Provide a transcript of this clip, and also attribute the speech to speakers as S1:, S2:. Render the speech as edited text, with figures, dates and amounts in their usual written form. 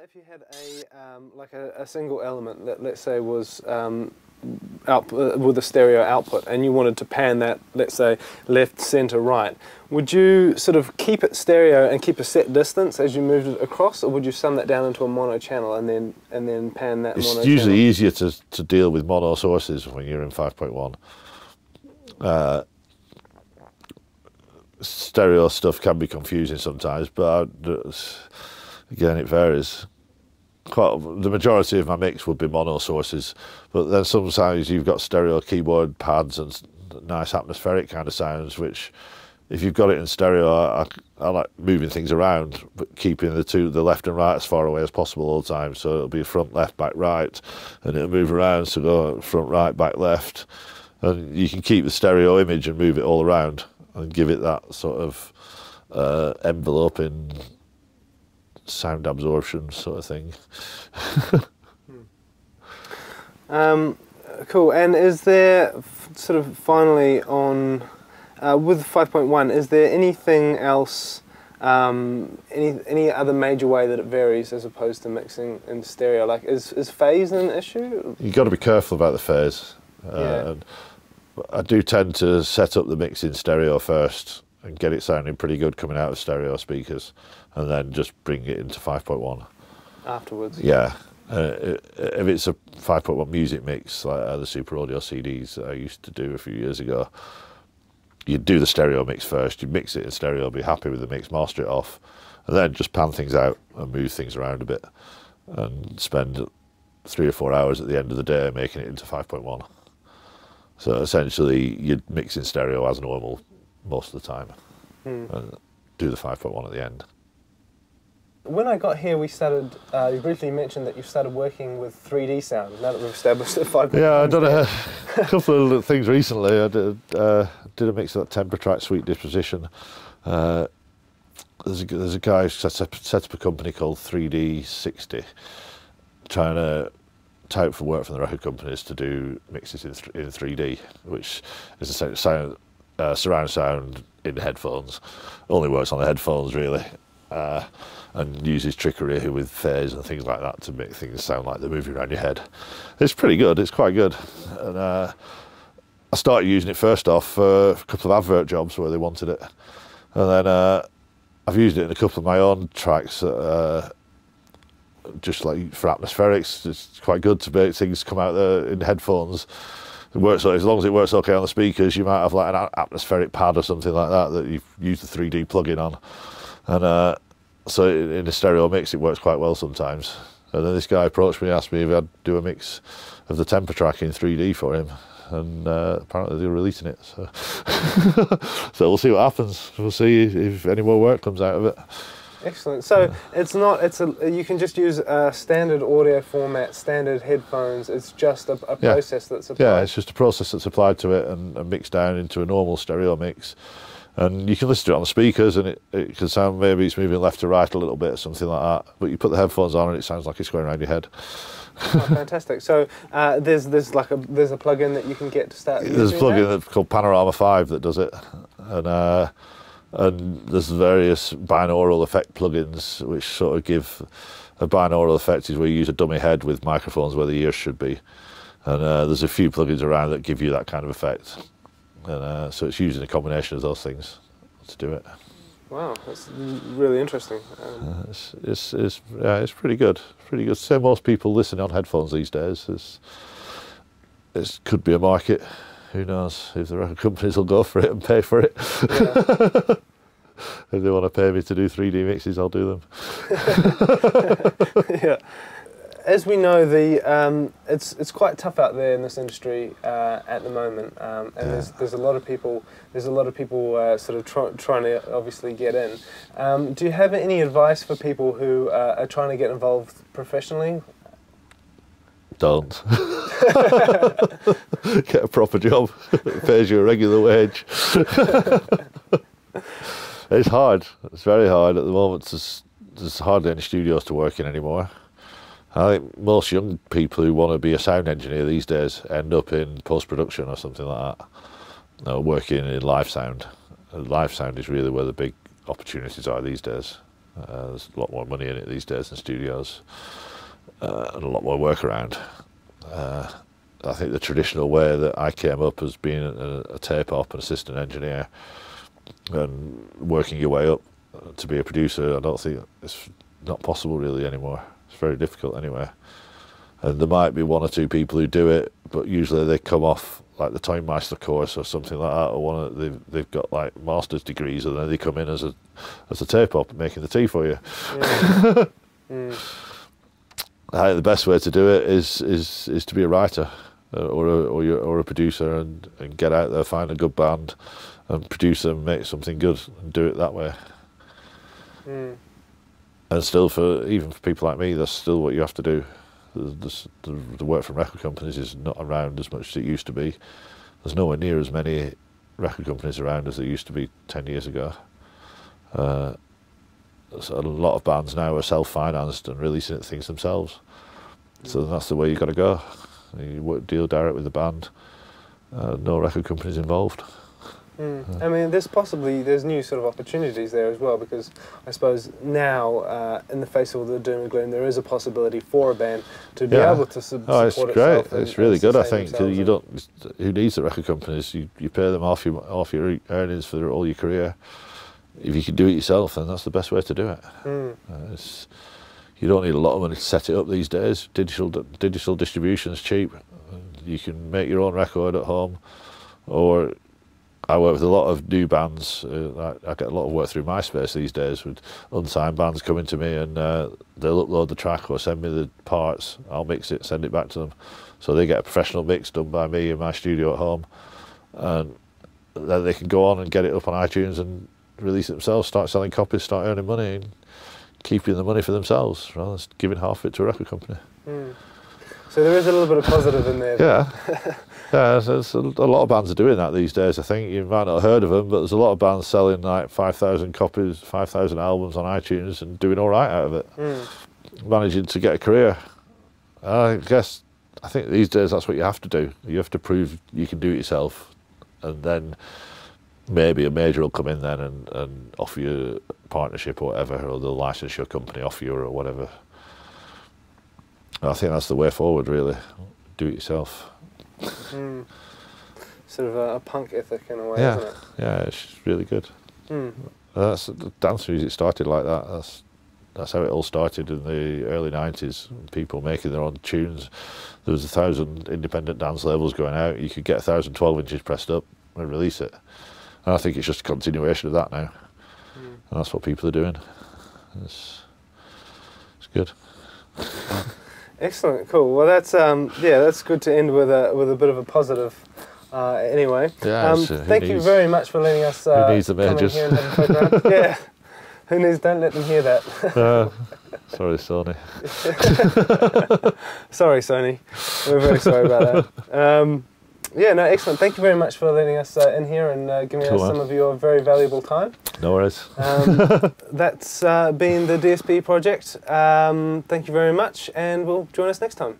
S1: if you had a single element that, let's say, was with a stereo output, and you wanted to pan that, let's say, left, center, right, would you sort of keep it stereo and keep a set distance as you moved it across, or would you sum that down into a mono channel and then pan that mono channel?
S2: It's usually easier to deal with mono sources when you're in 5.1. Stereo stuff can be confusing sometimes, but again, it varies. The majority of my mix would be mono sources, but then sometimes you've got stereo keyboard pads and nice atmospheric kind of sounds, which if you've got it in stereo, I like moving things around, but keeping the left and right as far away as possible all the time. So it'll be front, left, back, right, and it'll move around, so go front, right, back, left. And you can keep the stereo image and move it all around and give it that sort of envelope in sound absorption sort of thing.
S1: Cool. And is there sort of finally on with 5.1, is there anything else, any other major way that it varies as opposed to mixing in stereo? Like, is phase an issue?
S2: You've got to be careful about the phase.
S1: Yeah.
S2: I do tend to set up the mix in stereo first and get it sounding pretty good coming out of stereo speakers, and then just bring it into 5.1
S1: afterwards.
S2: Yeah. If it's a 5.1 music mix, like the Super Audio CDs that I used to do a few years ago, you'd do the stereo mix first, you'd mix it in stereo, be happy with the mix, master it off, and then just pan things out and move things around a bit, and spend 3 or 4 hours at the end of the day making it into 5.1. So essentially, you'd mix in stereo as normal most of the time, and do the 5.1 at the end.
S1: When I got here, we started, you briefly mentioned that you started working with 3D sound, now that we've established that 5.1.
S2: Yeah, I've done a couple of things recently. I did a mix of that temper track, Sweet Disposition. There's a guy who set up a company called 3D60, trying to type for work from the record companies to do mixes in 3D, which is a surround sound in headphones. Only works on the headphones, really, and uses trickery with phase and things like that to make things sound like they're moving around your head. It's pretty good. It's quite good. And I started using it first off for a couple of advert jobs where they wanted it, and then I've used it in a couple of my own tracks. Just like for atmospherics, it's quite good to make things come out there in headphones. It works, as long as it works okay on the speakers. You might have like an atmospheric pad or something like that you've used the 3D plugin on, and so in a stereo mix it works quite well sometimes. And then this guy approached me, asked me if I'd do a mix of the temper track in 3D for him, and apparently they're releasing it. So, so we'll see what happens. We'll see if any more work comes out of it.
S1: Excellent. So you can just use a standard audio format, standard headphones. It's just a process that's applied.
S2: Yeah, it's just a process that's applied to it and mixed down into a normal stereo mix. And you can listen to it on the speakers, and it can sound, maybe it's moving left to right a little bit or something like that. But you put the headphones on and it sounds like it's going around your head.
S1: Oh, fantastic. So there's a plugin that you can get to start using.
S2: There's a plugin that's called Panorama 5 that does it. And there's various binaural effect plugins which sort of give a binaural effect, is where you use a dummy head with microphones where the ears should be. And there's a few plugins around that give you that kind of effect. And so it's using a combination of those things to do it.
S1: Wow, that's really interesting.
S2: It's pretty good. Pretty good. So most people listening on headphones these days. It could be a market. Who knows if the record companies will go for it and pay for it. Yeah. If they want to pay me to do 3D mixes, I'll do them.
S1: Yeah. As we know, it's quite tough out there in this industry at the moment, and there's a lot of people sort of trying to obviously get in. Do you have any advice for people who are trying to get involved professionally?
S2: Don't. Get a proper job that pays you a regular wage. It's hard. It's very hard at the moment. There's hardly any studios to work in anymore. I think most young people who want to be a sound engineer these days end up in post-production or something like that. Working in live sound. Live sound is really where the big opportunities are these days. There's a lot more money in it these days in studios, and a lot more work around. I think the traditional way that I came up as being a tape op, an assistant engineer, and working your way up to be a producer, I don't think it's not possible really anymore. It's very difficult anyway. And there might be one or two people who do it, but usually they come off like the Time Master course or something like that, or they've got like master's degrees, and then they come in as a tape op making the tea for you. Yeah. I think the best way to do it is to be a writer or a producer, and get out there, find a good band, and produce and make something good, and do it that way. And still, even for people like me, that's still what you have to do. The work from record companies is not around as much as it used to be. There's nowhere near as many record companies around as there used to be 10 years ago. So a lot of bands now are self-financed and releasing things themselves. So that's the way you've got to go. You deal direct with the band, no record companies involved.
S1: I mean, there's new sort of opportunities there as well, because I suppose now, in the face of all the doom and gloom, there is a possibility for a band to be able to support itself.
S2: It's great. It's really good, I think. You don't. Who needs the record companies? You pay them off your earnings for all your career. If you can do it yourself, then that's the best way to do it. You don't need a lot of money to set it up these days. Digital distribution is cheap. You can make your own record at home, or I work with a lot of new bands. I get a lot of work through MySpace these days, with unsigned bands coming to me, and they'll upload the track or send me the parts. I'll mix it, send it back to them. So they get a professional mix done by me in my studio at home, and then they can go on and get it up on iTunes and release it themselves, start selling copies, start earning money, and keeping the money for themselves rather than giving half of it to a record company.
S1: So there is a little bit of positive in there.
S2: Yeah. Yeah, there's a lot of bands are doing that these days. I think you might not have heard of them, but there's a lot of bands selling like 5,000 copies, 5,000 albums on iTunes and doing all right out of it, managing to get a career. I think these days that's what you have to do. You have to prove you can do it yourself, and then maybe a major will come in then and offer you a partnership or whatever, or they'll license your company off you or whatever. I think that's the way forward, really. Do it yourself.
S1: Sort of a punk ethic in a way, isn't it?
S2: Yeah, it's really good. That's dance music started like that. That's how it all started in the early 90s. People making their own tunes. There was 1,000 independent dance labels going out. You could get 1,000 12-inches pressed up and release it. And I think it's just a continuation of that now. And that's what people are doing. It's good.
S1: Excellent, cool. Well, that's good to end with a bit of a positive. Anyway, thank you very much for letting us
S2: who needs the majors?
S1: Here and have a poke around. Yeah, who needs? Don't let them hear that.
S2: Sorry, Sony.
S1: Sorry, Sony. We're very sorry about that. Yeah, no, excellent. Thank you very much for letting us in here and giving us some of your very valuable time.
S2: No worries.
S1: That's been the DSP project. Thank you very much, and we'll join us next time.